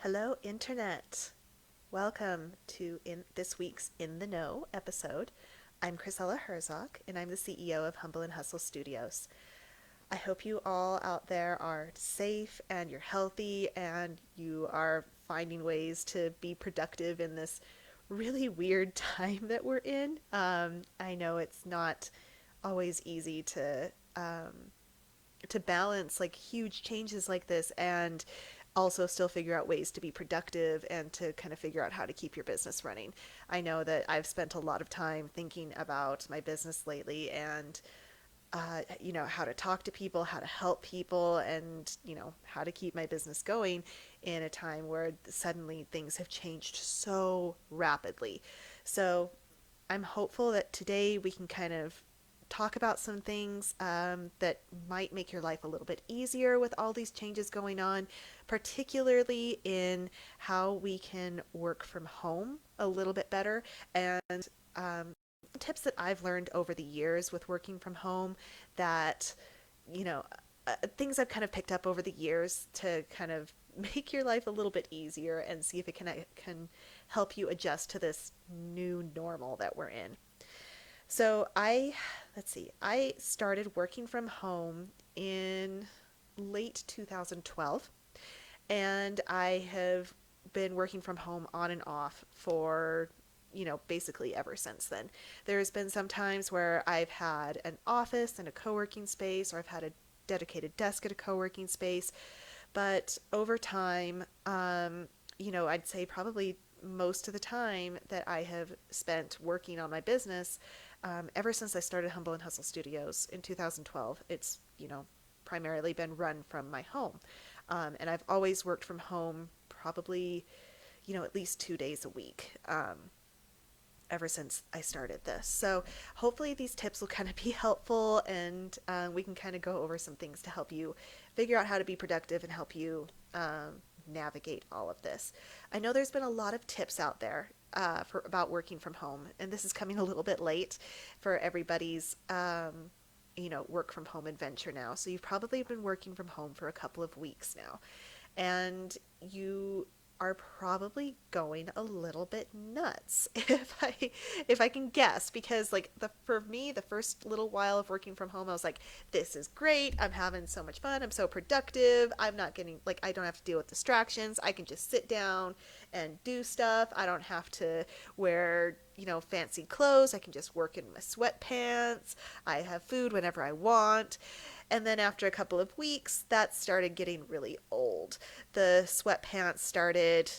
Hello, Internet. Welcome to this week's In the Know episode. I'm Chrisella Herzog, and I'm the CEO of Humble and Hustle Studios. I hope you all out there are safe and you're healthy and you are finding ways to be productive in this really weird time that we're in. I know it's not always easy to balance like huge changes like this and also still figure out ways to be productive and to kind of figure out how to keep your business running. I know that I've spent a lot of time thinking about my business lately and how to talk to people, how to help people, and how to keep my business going in a time where suddenly things have changed so rapidly. So I'm hopeful that today we can kind of talk about some things that might make your life a little bit easier with all these changes going on, particularly in how we can work from home a little bit better and tips that I've learned over the years with working from home that, you know, things I've kind of picked up over the years to kind of make your life a little bit easier and see if it can help you adjust to this new normal that we're in. So let's see, I started working from home in late 2012, and I have been working from home on and off for, basically ever since then. There's been some times where I've had an office and a co working space, or I've had a dedicated desk at a co working space, but over time, I'd say probably most of the time that I have spent working on my business, ever since I started Humble and Hustle Studios in 2012, it's, primarily been run from my home. And I've always worked from home probably, at least 2 days a week. Ever since I started this. So hopefully these tips will kind of be helpful and we can kind of go over some things to help you figure out how to be productive and help you navigate all of this. I know there's been a lot of tips out there for about working from home, and this is coming a little bit late for everybody's work from home adventure now. So you've probably been working from home for a couple of weeks now, and you are probably going a little bit nuts if I can guess, because like the for me the first little while of working from home I was like, this is great, I'm having so much fun, I'm so productive, I'm not getting, like, I don't have to deal with distractions, I can just sit down and do stuff, I don't have to wear fancy clothes, I can just work in my sweatpants, I have food whenever I want. And then after a couple of weeks, that started getting really old. The sweatpants started,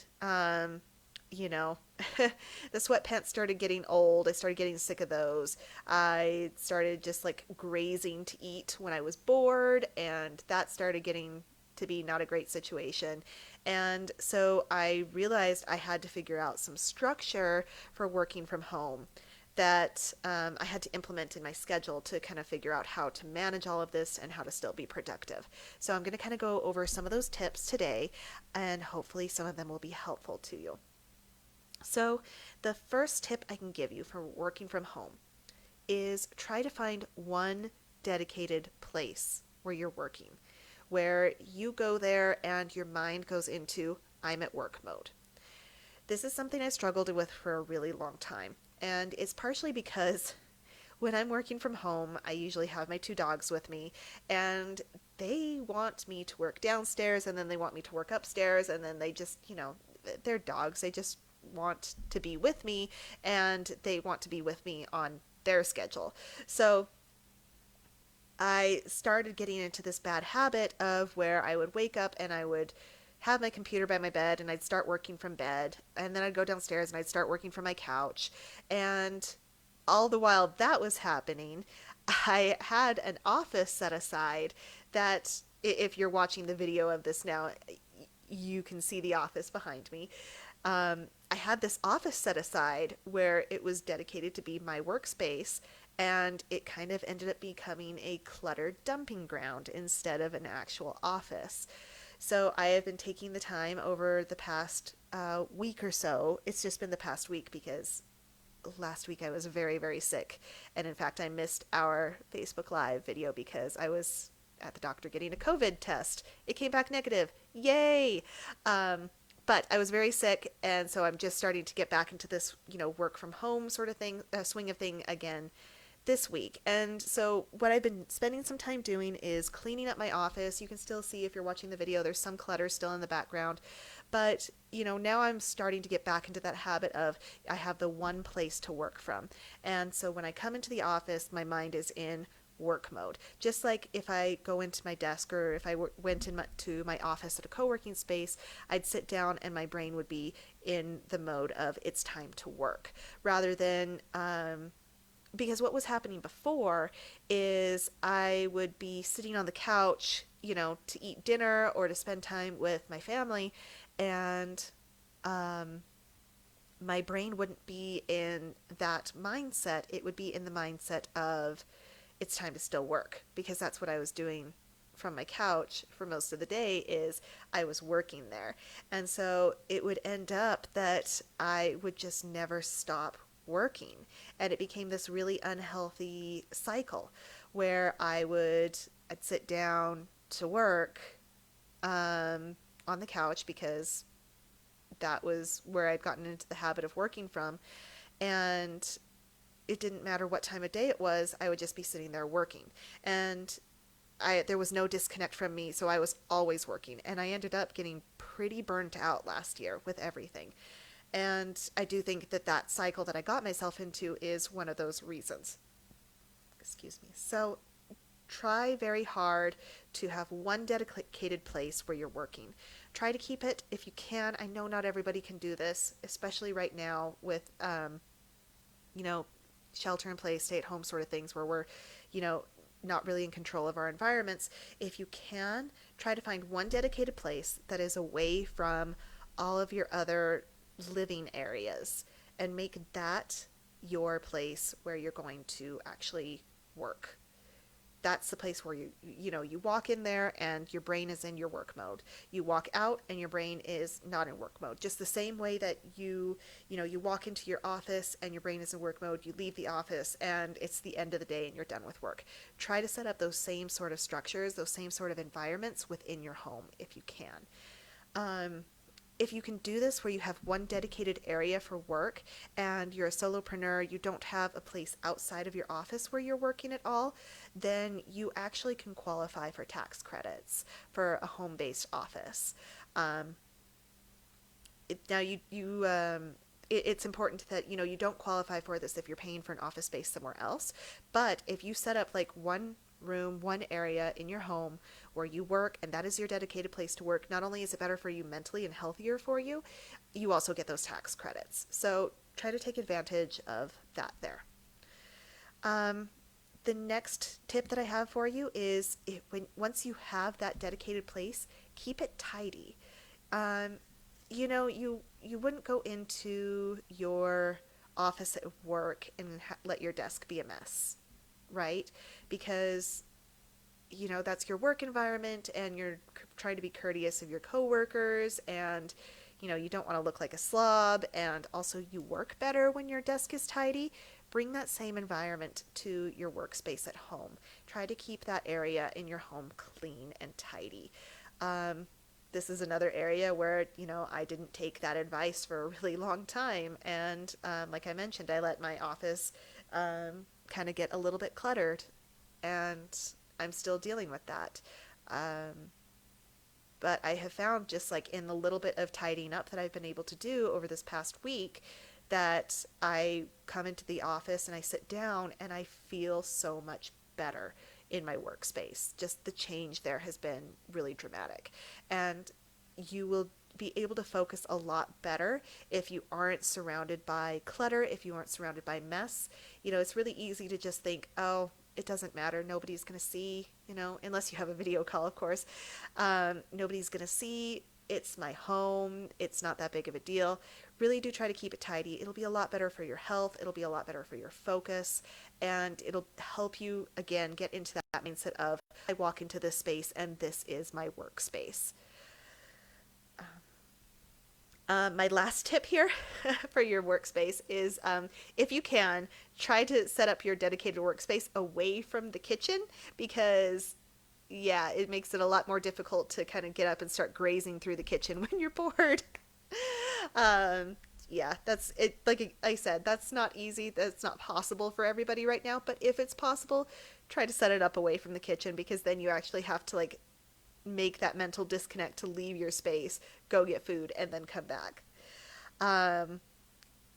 you know, the sweatpants started getting old. I started getting sick of those. I started just like grazing to eat when I was bored, and that started getting to be not a great situation. And so I realized I had to figure out some structure for working from home that I had to implement in my schedule to kind of figure out how to manage all of this and how to still be productive. So I'm going to kind of go over some of those tips today, and hopefully some of them will be helpful to you. So the first tip I can give you for working from home is try to find one dedicated place where you're working, where you go there and your mind goes into I'm at work mode. This is something I struggled with for a really long time. And it's partially because when I'm working from home, I usually have my two dogs with me, and they want me to work downstairs, and then they want me to work upstairs, and then they just, they're dogs. They just want to be with me, and they want to be with me on their schedule. So I started getting into this bad habit of where I would wake up and I would have my computer by my bed and I'd start working from bed, and then I'd go downstairs and I'd start working from my couch. And all the while that was happening, I had an office set aside that, if you're watching the video of this now, you can see the office behind me. I had this office set aside where it was dedicated to be my workspace, and it kind of ended up becoming a cluttered dumping ground instead of an actual office. So I have been taking the time over the past week or so. It's just been the past week because last week I was very, very sick. And in fact, I missed our Facebook Live video because I was at the doctor getting a COVID test. It came back negative. Yay! But I was very sick, and so I'm just starting to get back into this, work from home sort of thing, swing of thing again this week. And so what I've been spending some time doing is cleaning up my office. You can still see, if you're watching the video, there's some clutter still in the background. But, now I'm starting to get back into that habit of I have the one place to work from. And so when I come into the office, my mind is in work mode. Just like if I go into my desk, or if I went to my office at a co-working space, I'd sit down and my brain would be in the mode of it's time to work, rather than because what was happening before is I would be sitting on the couch, to eat dinner or to spend time with my family, and um, my brain wouldn't be in that mindset. It would be in the mindset of it's time to still work, because that's what I was doing from my couch for most of the day, is I was working there. And so it would end up that I would just never stop working, and it became this really unhealthy cycle where I'd sit down to work on the couch, because that was where I'd gotten into the habit of working from, and it didn't matter what time of day it was, I would just be sitting there working. And there was no disconnect from me, so I was always working. And I ended up getting pretty burnt out last year with everything. And I do think that that cycle that I got myself into is one of those reasons. Excuse me. So try very hard to have one dedicated place where you're working. Try to keep it if you can. I know not everybody can do this, especially right now with, you know, shelter in place, stay at home sort of things, where we're, not really in control of our environments. If you can, try to find one dedicated place that is away from all of your other living areas, and make that your place where you're going to actually work. That's the place where you walk in there and your brain is in your work mode. You walk out and your brain is not in work mode. Just the same way that you walk into your office and your brain is in work mode, you leave the office and it's the end of the day and you're done with work. Try to set up those same sort of structures, those same sort of environments within your home if you can. If you can do this where you have one dedicated area for work, and you're a solopreneur, you don't have a place outside of your office where you're working at all, then you actually can qualify for tax credits for a home-based office. Um, Now it's important that you don't qualify for this if you're paying for an office space somewhere else. But if you set up like one room, one area in your home where you work, and that is your dedicated place to work, not only is it better for you mentally and healthier for you, you also get those tax credits. So try to take advantage of that there. The next tip that I have for you is, once you have that dedicated place, keep it tidy. You wouldn't go into your office at work and let your desk be a mess, right? Because that's your work environment, and you're trying to be courteous of your coworkers, and you don't want to look like a slob, and also you work better when your desk is tidy. Bring that same environment to your workspace at home. Try to keep that area in your home clean and tidy. This is another area where I didn't take that advice for a really long time, and like I mentioned, I let my office kind of get a little bit cluttered, and I'm still dealing with that. But I have found, just like in the little bit of tidying up that I've been able to do over this past week, that I come into the office and I sit down and I feel so much better in my workspace. Just the change there has been really dramatic. And you will be able to focus a lot better if you aren't surrounded by clutter, if you aren't surrounded by mess. It's really easy to just think, oh, it doesn't matter. Nobody's going to see, unless you have a video call, of course. Nobody's going to see. It's my home. It's not that big of a deal. Really do try to keep it tidy. It'll be a lot better for your health. It'll be a lot better for your focus. And it'll help you, again, get into that mindset of, I walk into this space and this is my workspace. My last tip here for your workspace is, if you can, try to set up your dedicated workspace away from the kitchen, because it makes it a lot more difficult to kind of get up and start grazing through the kitchen when you're bored. Um, yeah, that's it. Like I said, that's not easy. That's not possible for everybody right now. But if it's possible, try to set it up away from the kitchen, because then you actually have to like make that mental disconnect to leave your space, go get food, and then come back. Um,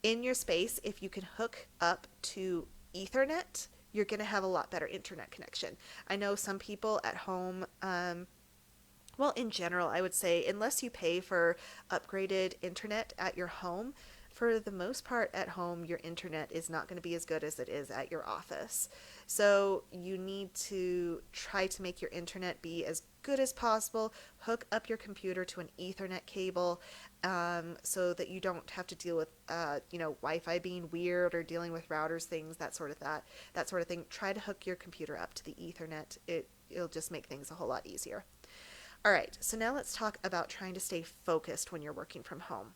in your space, if you can hook up to Ethernet, you're going to have a lot better internet connection. I know some people at home, well, in general, I would say, unless you pay for upgraded internet at your home, for the most part at home, your internet is not going to be as good as it is at your office. So you need to try to make your internet be as good as possible. Hook up your computer to an Ethernet cable, so that you don't have to deal with, Wi-Fi being weird or dealing with routers, things, that sort of thing. Try to hook your computer up to the Ethernet. It'll just make things a whole lot easier. All right, so now let's talk about trying to stay focused when you're working from home.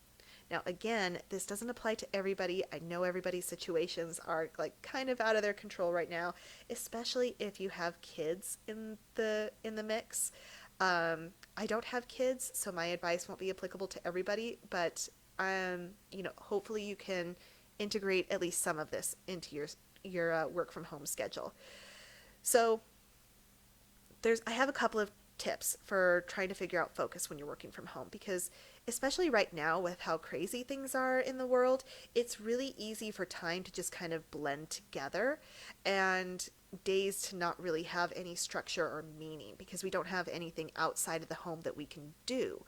Now, again, this doesn't apply to everybody. I know everybody's situations are like kind of out of their control right now, especially if you have kids in the mix. I don't have kids, so my advice won't be applicable to everybody, but hopefully you can integrate at least some of this into your work from home schedule. So I have a couple of tips for trying to figure out focus when you're working from home, because especially right now with how crazy things are in the world, it's really easy for time to just kind of blend together, and days to not really have any structure or meaning because we don't have anything outside of the home that we can do.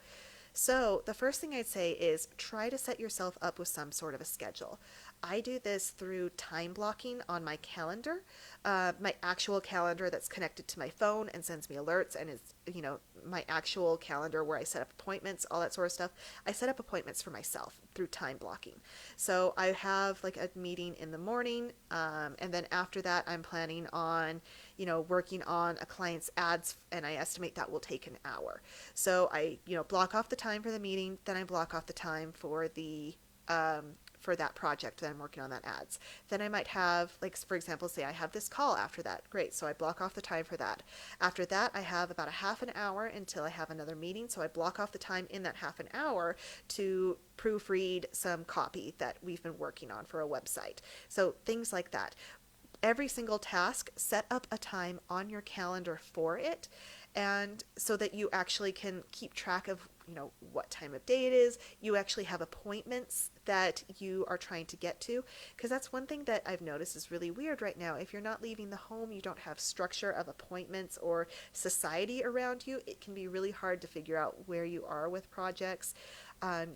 So, the first thing I'd say is try to set yourself up with some sort of a schedule. I do this through time blocking on my calendar, my actual calendar that's connected to my phone and sends me alerts, and is, my actual calendar where I set up appointments, all that sort of stuff. I set up appointments for myself through time blocking. So, I have like a meeting in the morning, and then after that, I'm planning on, working on a client's ads, and I estimate that will take an hour. So I, block off the time for the meeting, then I block off the time for the for that project that I'm working on, that ads. Then I might have, like, for example, say I have this call after that. Great. So I block off the time for that. After that, I have about a half an hour until I have another meeting. So I block off the time in that half an hour to proofread some copy that we've been working on for a website. So things like that. Every single task, set up a time on your calendar for it, and so that you actually can keep track of what time of day it is. You actually have appointments that you are trying to get to, because that's one thing that I've noticed is really weird right now. If you're not leaving the home, you don't have structure of appointments or society around you, it can be really hard to figure out where you are with projects.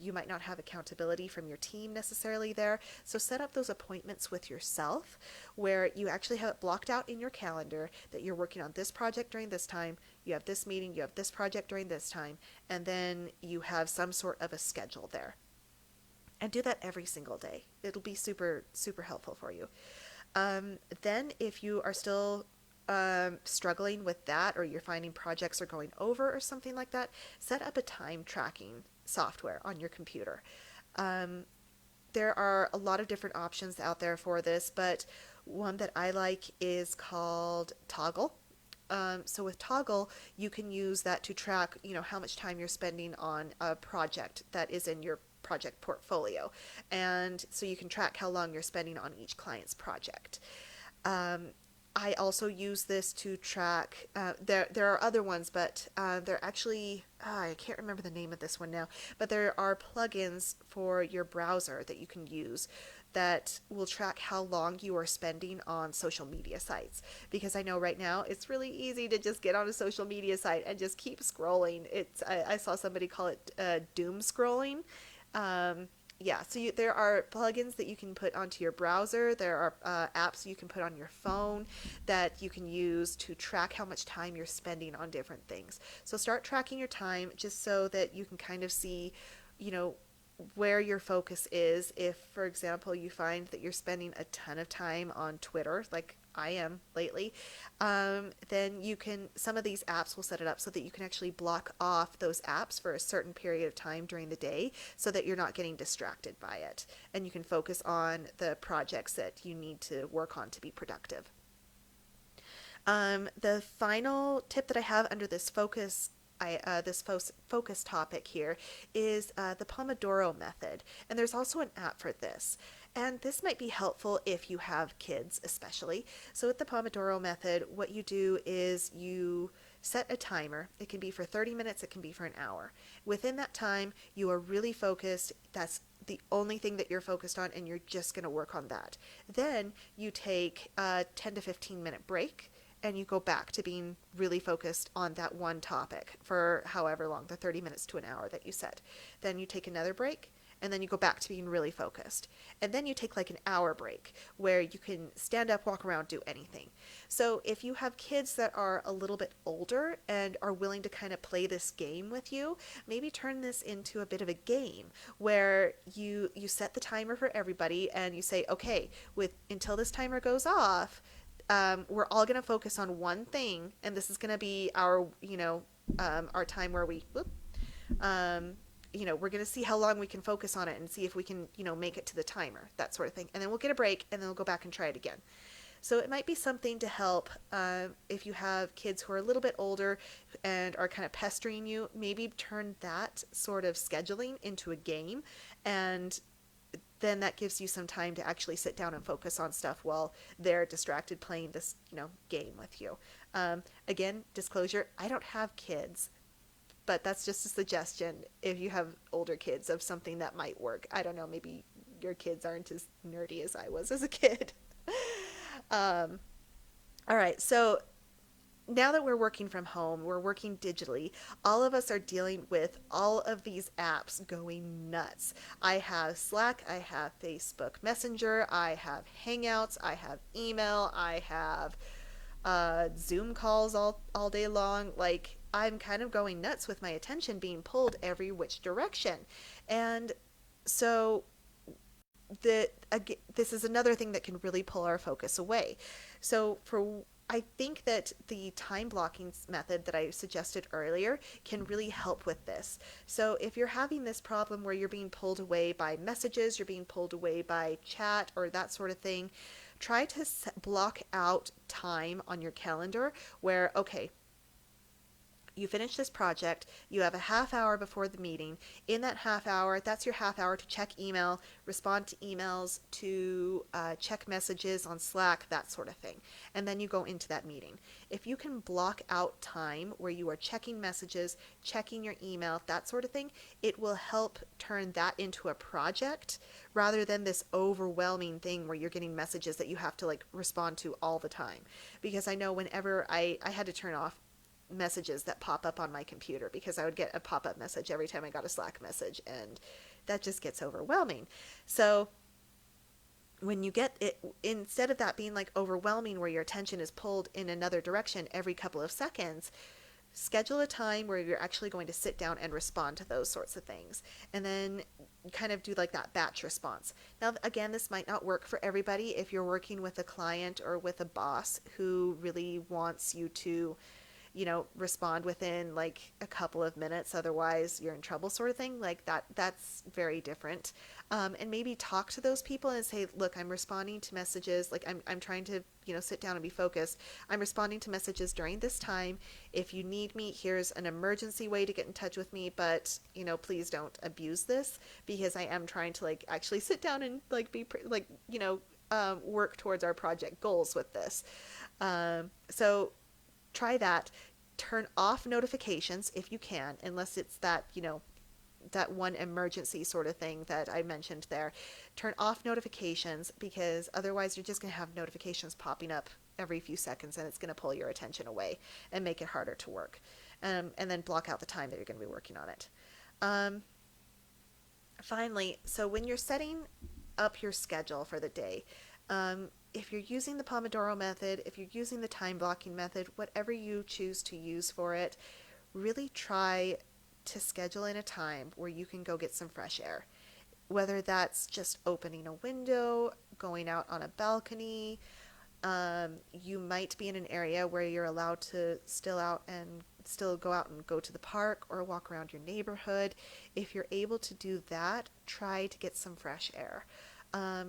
You might not have accountability from your team necessarily there. So set up those appointments with yourself where you actually have it blocked out in your calendar that you're working on this project during this time, you have this meeting, you have this project during this time, and then you have some sort of a schedule there. And do that every single day. It'll be super, super helpful for you. Then if you are still struggling with that, or you're finding projects are going over or something like that, set up a time tracking software on your computer. There are a lot of different options out there for this, but one that I like is called Toggle. So with Toggle, you can use that to track, how much time you're spending on a project that is in your project portfolio. And so you can track how long you're spending on each client's project. I also use this to track, there are other ones, but they're actually, I can't remember the name of this one now, but there are plugins for your browser that you can use that will track how long you are spending on social media sites. Because I know right now it's really easy to just get on a social media site and just keep scrolling. I saw somebody call it doom scrolling. Yeah, so there are plugins that you can put onto your browser. There are apps you can put on your phone that you can use to track how much time you're spending on different things. So start tracking your time just so that you can kind of see, where your focus is. If, for example, you find that you're spending a ton of time on Twitter, like I am lately, then some of these apps will set it up so that you can actually block off those apps for a certain period of time during the day so that you're not getting distracted by it. And you can focus on the projects that you need to work on to be productive. The final tip that I have under this focus this focus topic here is the Pomodoro Method, and there's also an app for this. And this might be helpful if you have kids, especially. So with the Pomodoro Method, what you do is you set a timer. It can be for 30 minutes, it can be for an hour. Within that time, you are really focused. That's the only thing that you're focused on, and you're just going to work on that. Then you take a 10 to 15-minute break, and you go back to being really focused on that one topic for however long, the 30 minutes to an hour that you set. Then you take another break, and then you go back to being really focused. And then you take like an hour break where you can stand up, walk around, do anything. So if you have kids that are a little bit older and are willing to kind of play this game with you, maybe turn this into a bit of a game where you set the timer for everybody and you say, okay, with until this timer goes off, we're all going to focus on one thing, and this is going to be our, our time where we're going to see how long we can focus on it and see if we can, make it to the timer, that sort of thing. And then we'll get a break, and then we'll go back and try it again. So it might be something to help if you have kids who are a little bit older and are kind of pestering you, maybe turn that sort of scheduling into a game, and then that gives you some time to actually sit down and focus on stuff while they're distracted playing this, game with you. Again, disclosure, I don't have kids, but that's just a suggestion if you have older kids of something that might work. I don't know, maybe your kids aren't as nerdy as I was as a kid. All right, so now that we're working from home, we're working digitally, all of us are dealing with all of these apps going nuts. I have Slack, I have Facebook Messenger, I have Hangouts, I have email, I have Zoom calls all day long. Like, I'm kind of going nuts with my attention being pulled every which direction. And so this is another thing that can really pull our focus away. So I think that the time blocking method that I suggested earlier can really help with this. So if you're having this problem where you're being pulled away by messages, you're being pulled away by chat or that sort of thing, try to block out time on your calendar where, okay, you finish this project, you have a half hour before the meeting. In that half hour, that's your half hour to check email, respond to emails, to check messages on Slack, that sort of thing. And then you go into that meeting. If you can block out time where you are checking messages, checking your email, that sort of thing, it will help turn that into a project rather than this overwhelming thing where you're getting messages that you have to like respond to all the time. Because I know whenever I had to turn off messages that pop up on my computer because I would get a pop-up message every time I got a Slack message, and that just gets overwhelming. So when you get it, instead of that being like overwhelming where your attention is pulled in another direction every couple of seconds, schedule a time where you're actually going to sit down and respond to those sorts of things, and then kind of do like that batch response. Now, again, this might not work for everybody. If you're working with a client or with a boss who really wants you to respond within like a couple of minutes, otherwise you're in trouble, sort of thing, like that's very different. And maybe talk to those people and say, look, I'm responding to messages, like I'm trying to sit down and be focused. I'm responding to messages during this time. If you need me, here's an emergency way to get in touch with me, but please don't abuse this, because I am trying to like actually sit down and like be work towards our project goals with this. So try that. Turn off notifications if you can, unless it's that, that one emergency sort of thing that I mentioned there. Turn off notifications, because otherwise you're just going to have notifications popping up every few seconds, and it's going to pull your attention away and make it harder to work. And then block out the time that you're going to be working on it. Finally, so when you're setting up your schedule for the day, if you're using the Pomodoro method, if you're using the time blocking method, whatever you choose to use for it, really try to schedule in a time where you can go get some fresh air. Whether that's just opening a window, going out on a balcony, you might be in an area where you're allowed to still go out and go to the park or walk around your neighborhood. If you're able to do that, try to get some fresh air.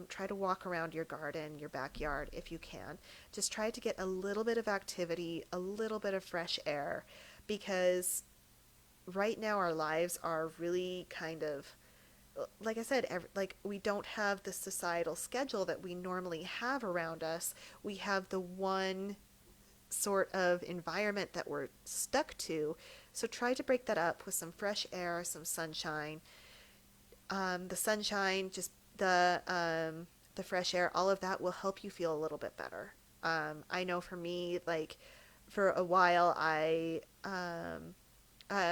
Try to walk around your garden, your backyard if you can. Just try to get a little bit of activity, a little bit of fresh air, because right now our lives are really kind of, like I said, like we don't have the societal schedule that we normally have around us. We have the one sort of environment that we're stuck to. So try to break that up with some fresh air, some sunshine. The sunshine, just the fresh air, all of that will help you feel a little bit better. I know for me, like for a while,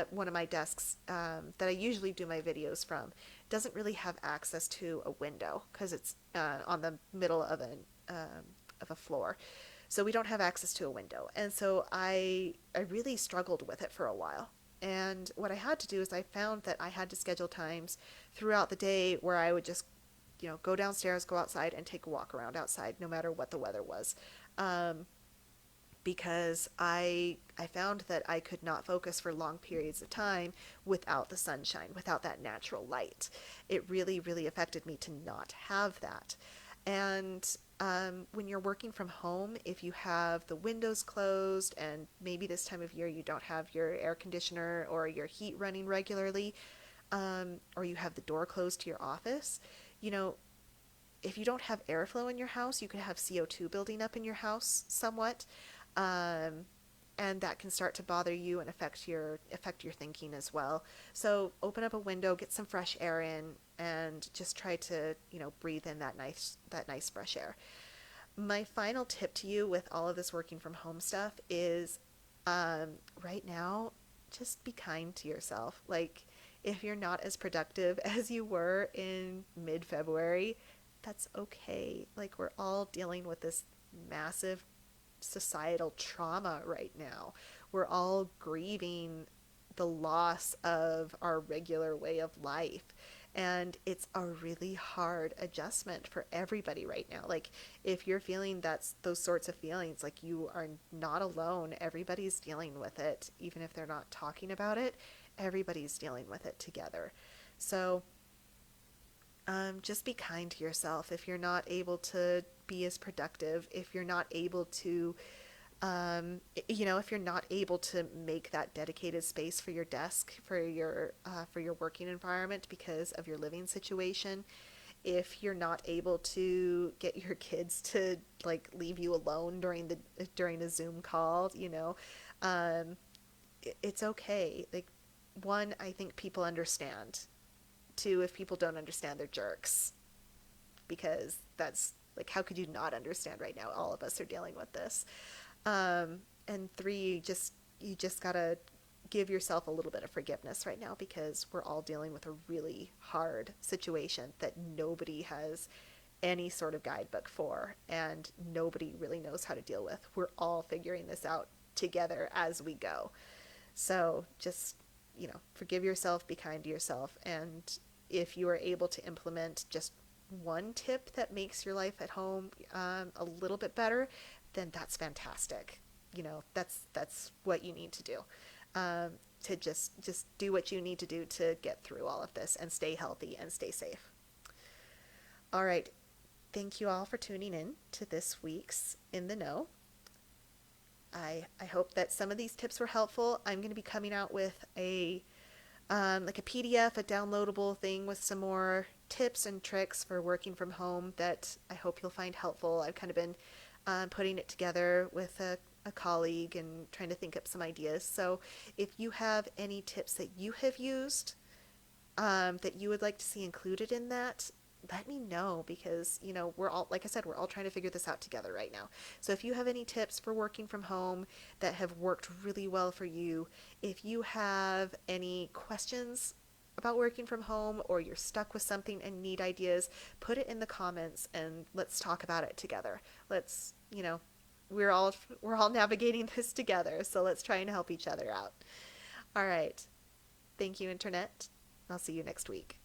one of my desks that I usually do my videos from doesn't really have access to a window because it's on the middle of a floor. So we don't have access to a window. And so I really struggled with it for a while. And what I had to do is I found that I had to schedule times throughout the day where I would just, go downstairs, go outside, and take a walk around outside, no matter what the weather was. Um, because I found that I could not focus for long periods of time without the sunshine, without that natural light. It really, really affected me to not have that. And when you're working from home, if you have the windows closed and maybe this time of year you don't have your air conditioner or your heat running regularly, or you have the door closed to your office, you know, if you don't have airflow in your house, you could have CO2 building up in your house somewhat. Um, and that can start to bother you and affect your thinking as well. So open up a window, get some fresh air in, and just try to breathe in that nice fresh air. My final tip to you with all of this working from home stuff is, right now, just be kind to yourself. Like, if you're not as productive as you were in mid-February, that's okay. Like, we're all dealing with this massive societal trauma right now. We're all grieving the loss of our regular way of life. And it's a really hard adjustment for everybody right now. Like, if you're feeling those sorts of feelings, like, you are not alone. Everybody's dealing with it. Even if they're not talking about it, everybody's dealing with it together. So just be kind to yourself. If you're not able to be as productive, if you're not able to, if you're not able to make that dedicated space for your desk, for your working environment because of your living situation, if you're not able to get your kids to like leave you alone during a Zoom call, it's okay. Like, one, I think people understand. Two, if people don't understand, they're jerks, because that's like, how could you not understand right now? All of us are dealing with this. And three, you just gotta give yourself a little bit of forgiveness right now, because we're all dealing with a really hard situation that nobody has any sort of guidebook for, and nobody really knows how to deal with. We're all figuring this out together as we go. So just, forgive yourself, be kind to yourself, and if you are able to implement just one tip that makes your life at home a little bit better, then that's fantastic. That's what you need to do, to just do what you need to do to get through all of this and stay healthy and stay safe. All right. Thank you all for tuning in to this week's In the Know. I hope that some of these tips were helpful. I'm going to be coming out with like a PDF, a downloadable thing with some more tips and tricks for working from home that I hope you'll find helpful. I've kind of been putting it together with a colleague and trying to think up some ideas. So if you have any tips that you have used that you would like to see included in that, let me know, because we're all, like I said, we're all trying to figure this out together right now. So if you have any tips for working from home that have worked really well for you, if you have any questions about working from home, or you're stuck with something and need ideas, put it in the comments and let's talk about it together. Let's, we're all navigating this together, so let's try and help each other out. All right. Thank you, Internet. I'll see you next week.